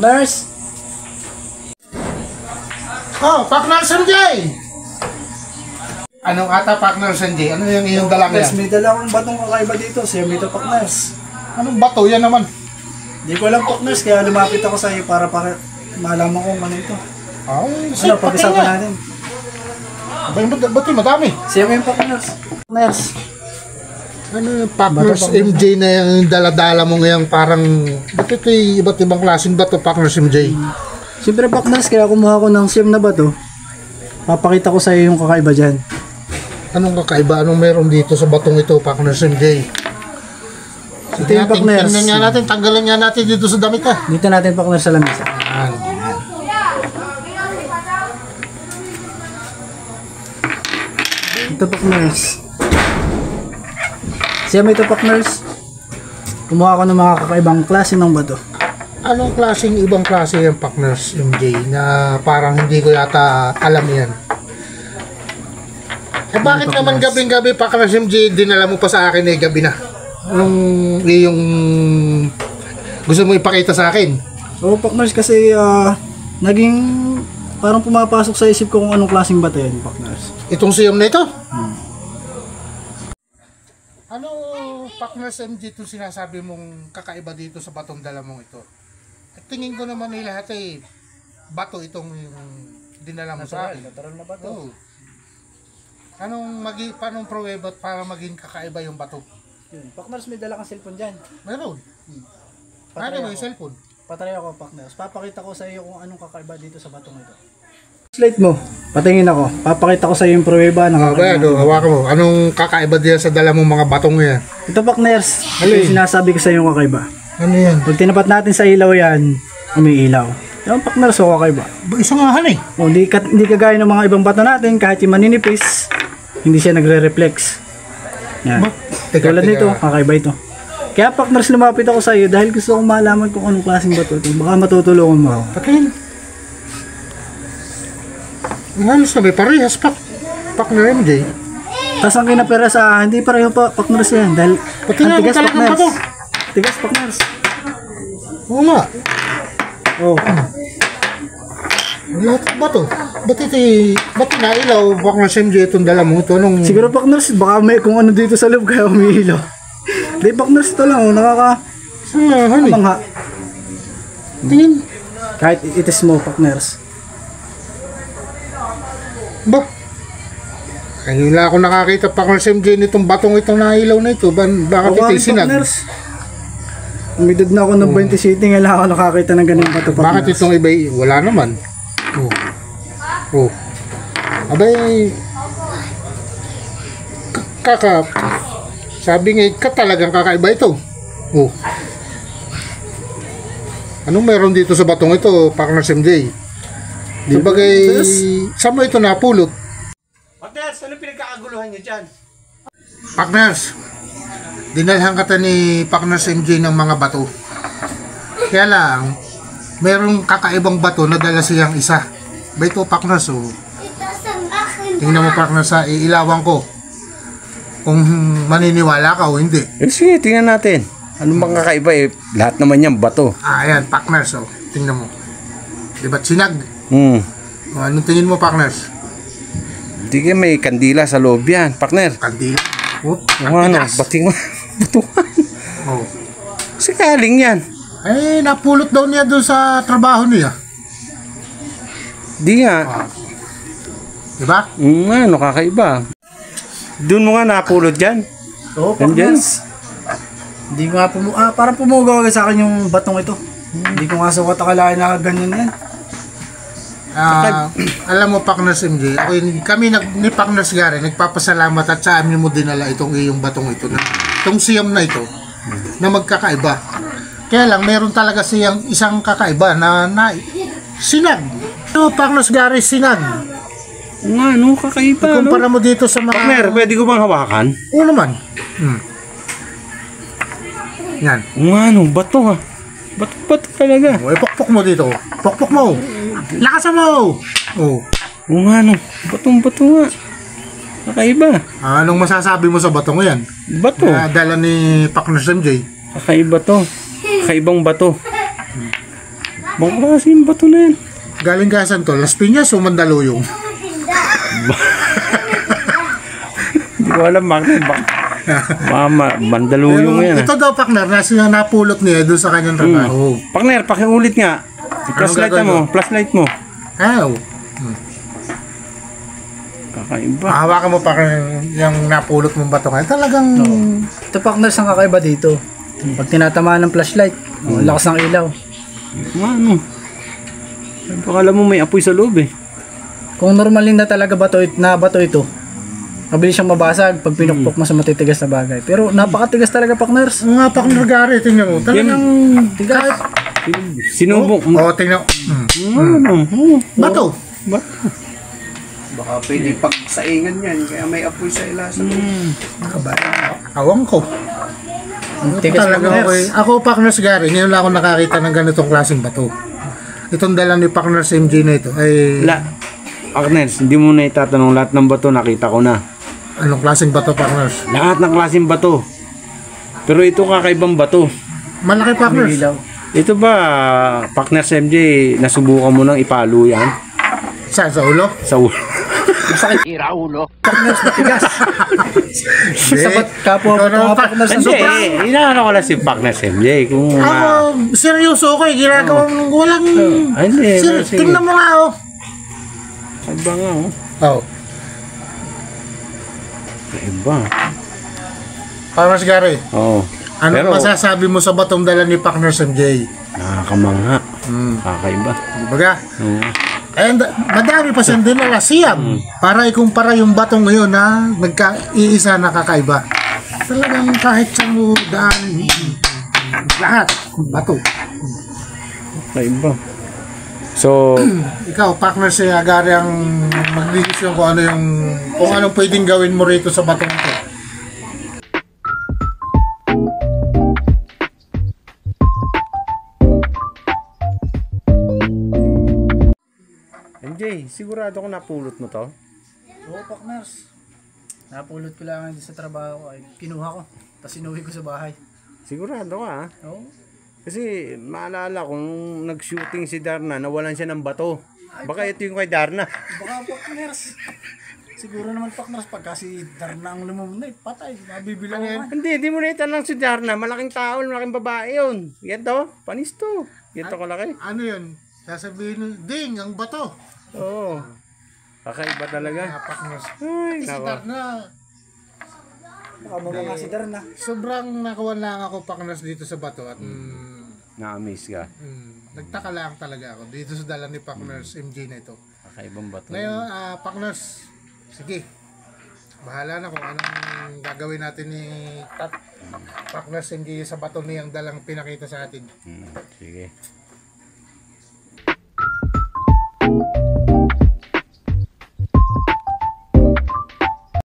Nurse! Oh, Partner MJ! Anong ata Partner MJ? Ano yung iyong dalang yan? May dala akong batong kakaiba dito. Siya may tapak nurse. Anong bato yan naman? Hindi ko alam pak nurse, kaya lumapit ako sa iyo para malaman kung ano ito. Ay, Ano, pag-isapan natin. Ba't yung madami? Siya may pak nurse. Nurse. Ano yung Partners MJ na yung dala-dala mo ngayon parang ba't ito yung iba't ibang klaseng bato Partners MJ? Siyempre pak nurse, kaya kumuha ko ng siyam na bato. Papakita ko sa iyo yung kakaiba dyan. Anong kakaiba? Anong meron dito sa batong ito Partners MJ? Ito yung pak nurse. Tingnan nga natin, tanggalan nga natin dito sa damit ha. Dito natin pak nurse sa lamesa. Ito pak nurse. Siya may ito pak nurse. Kumuha ko ng mga kakaibang klase ng bato. Anong klaseng ibang klase yung Partners MJ na parang hindi ko yata alam yan? Eh bakit naman gabing-gabi Partners MJ dinala mo pa sa akin eh gabi na? Anong yung gusto mo ipakita sa akin? Oo pak nurse, kasi naging parang pumapasok sa isip ko kung anong klaseng bato yan pak nurse. Itong siyam na ito? Ano Partners MJ itong sinasabi mong kakaiba dito sa batong dala mong ito? At tingin ko naman eh lahat eh bato itong yung dinala mo sa akin. Natural na bato. Oo. Paanong pruweba para maging kakaiba yung bato? Yun. Pak nurse, may dala kang cellphone dyan. Meron. Ano yung cellphone? Patry ako pak nurse. Papakita ko sa iyo kung anong kakaiba dito sa batong ito. Slate mo. Patingin ako. Papakita ko sa iyo yung pruweba ng kakaiba. Hawakan mo. Anong kakaiba diyan sa dala mong mga batong yan? Ito pak nurse. Yung sinasabi ko sa iyo yung kakaiba. Ano yan? Pag tinapat natin sa ilaw yan, umiilaw. Yung pak nurse, o kakaiba. Isang ahan eh. O, hindi kagaya ng mga ibang bato natin, kahit yung maninipis, hindi siya nagre-reflex. Yan. Tulad nito, kakaiba ito. Kaya pak nurse, lumapit ako sa iyo dahil gusto kong malaman kung anong klaseng bato ito. Baka matutulungan mo ako. Patingin. Halos na may parehas Partner MJ. Tapos ang kinapera sa hindi pareho pak nurse yan dahil ang tigas pak nurse. Tigas pak nurse. Oo nga. Oh. Lahat ba to? Ba't nailaw Partners MJ itong dala mo ito? Siguro pak nurse, baka may kung ano dito sa loob kaya umiilaw. Di pak nurse ito lang, Mangha. Tingin. Kahit itis mo pak nurse. Ba? Ngayon lang ako nakakita Partners MJ nitong batong itong nailaw na ito. Bakit ito sinag? Umidod na ako ng 20 city, ngayon lang ako nakakita ng ganun bato pak nurse. Bakit itong iba? Wala naman. Abay, sabi nga talagang kakaiba ito. Anong meron dito sa batong ito Partners MJ? Di bagay, saan mo ito napulot? Partners, ano pinagkakaguluhan nyo dyan? Partners, dinalhan kata ni Partners MJ ng mga bato. Kaya lang, merong kakaibang bato na dala siyang isa. Ba ito Partners, tingnan mo Partners, iilawan ko kung maniniwala ka o hindi. Sige, tingnan natin. Anong mga kakaiba eh? Lahat naman yan bato. Ayan Partners, tingnan mo. Diba sinag? Anong tingin mo Partners? Hindi ka may kandila sa loob yan, partner. Kandila. Ano, bating batuhan. Sikaling yan. Eh, napulot daw niya doon sa trabaho niya. Di nga. Diba? Ano, kakaiba. Doon mo nga napulot dyan. Oo, Partners. Hindi ko nga parang pumugaw sa akin yung batong ito. Hindi ko nga sukat akalain na ganyan yan. Alam mo Partners MJ, kami ni Partners Gary nagpapasalamat at sa amin mo dinala itong iyong batong ito na itong siyam na ito na magkakaiba. Kaya lang meron talaga siyang isang kakaiba na sinag. Partners Gary, sinag. Ano kakaiba? Kumpara mo dito sa mga partner, pwede ko bang hawakan? Oo naman. Yan. Ano, bato ha. Bato talaga. Pokpok mo dito. Pokpok mo. Lakasan mo! Ano, batong-bato nga. Kakaiba. Anong masasabi mo sa batong yan? Bato. Dala ni Partners MJ. Kakaiba to. Kakaibang bato. Bang klase yung bato na yan. Galing ka saan to? Las Piñas o Mandaluyong? Hindi ko alam bakit. Mandaluyong yan. Ito daw, partner, napulot niya doon sa kanyang trabaho. Partner, pakiulit nga. I-flashlight mo. Flashlight mo. Oh. Kakaiba. Hawakan mo pa yung napulot mong bato ngayon. Talagang... Ito partners ang kakaiba dito. Pag tinatamaan ng flashlight, ang lakas ng ilaw. Ano? Baka alam mo may apoy sa loob eh. Kung normalin na talaga bato ito, mabilis siyang mabasag pag pinukpok mo sa matitigas na bagay. Pero napakatigas talaga, partners. Mga partner Gary, tingnan mo. Talagang... Tigas. Sinubok. tingnan. Bato. Baka pwede pagsaingan yan, kaya may apoy sa ilasan. Awang ko. Ang tigas, partners. Ako, partners Gary, ngayon lang ako nakakita ng ganitong klaseng bato. Itong dala ni partners MJ na ito ay... Partners, hindi mo na itatanong lahat ng bato, nakita ko na. Anong klaseng bato, partners? Lahat ng klaseng bato. Pero ito kakaibang bato. Malaki, partners. Ilaw. Ito ba, partners MJ, nasubukan mo nang ipalo yan? Saan? Sa ulo? Sa ulo. Masakit. Partners, matigas. Sabat kapwa mo mga partners na Hindi, sobrang. inaano ko lang si partners MJ. Kung Ako, seryoso ako eh. Ginagawa mo walang... hindi, sige. Tingnan mo nga, oh. Iba nga, oh. Oh. Iba. Partners Gary, Oo. ano masasabi mo sa batong dala ni partners MJ? Nakakamangha. Kakaiba. Baga, Oo. and madami pa siyang dinala siyam para ikumpara yung batong ngayon na nagka-iisa na kakaiba. Talagang kahit sa mo daan, lahat, bato. Kakaiba. So, Ikaw, partner si Agari ang magdidesisyon kung anong pwedeng gawin mo rito sa batong ito. MJ, sigurado ko napulot mo to? Oo, partners. Napulot ko lang sa trabaho ko. Ay, kinuha ko. Tapos inuwi ko sa bahay. Sigurado ka, ha? Oo. Kasi maalala ko nung nag-shooting si Darna, nawalan siya ng bato. Baka ito yung kay Darna. Baka partners. Siguro naman partners pagka si Darna ang lumunay, patay. Mabibilang naman. Hindi mo na itanong si Darna. Malaking tao, malaking babae yun. Yan to, panis to. Yan to kalaki. Ano yun? Sasabihin nun, ding, ang bato. Oo. Kakaiba talaga. Partners. Ay, Si nako. Darna, Baka mga si Darna. sobrang nakawan lang ako partners dito sa bato at Na-amaze ka. nagtaka lang talaga ako dito sa dala ni partners MJ na ito. Kakaibang bato. Ngayon, partners, sige. Bahala na kung anong gagawin natin ni partners MJ sa bato niyang dalang pinakita sa atin. Sige.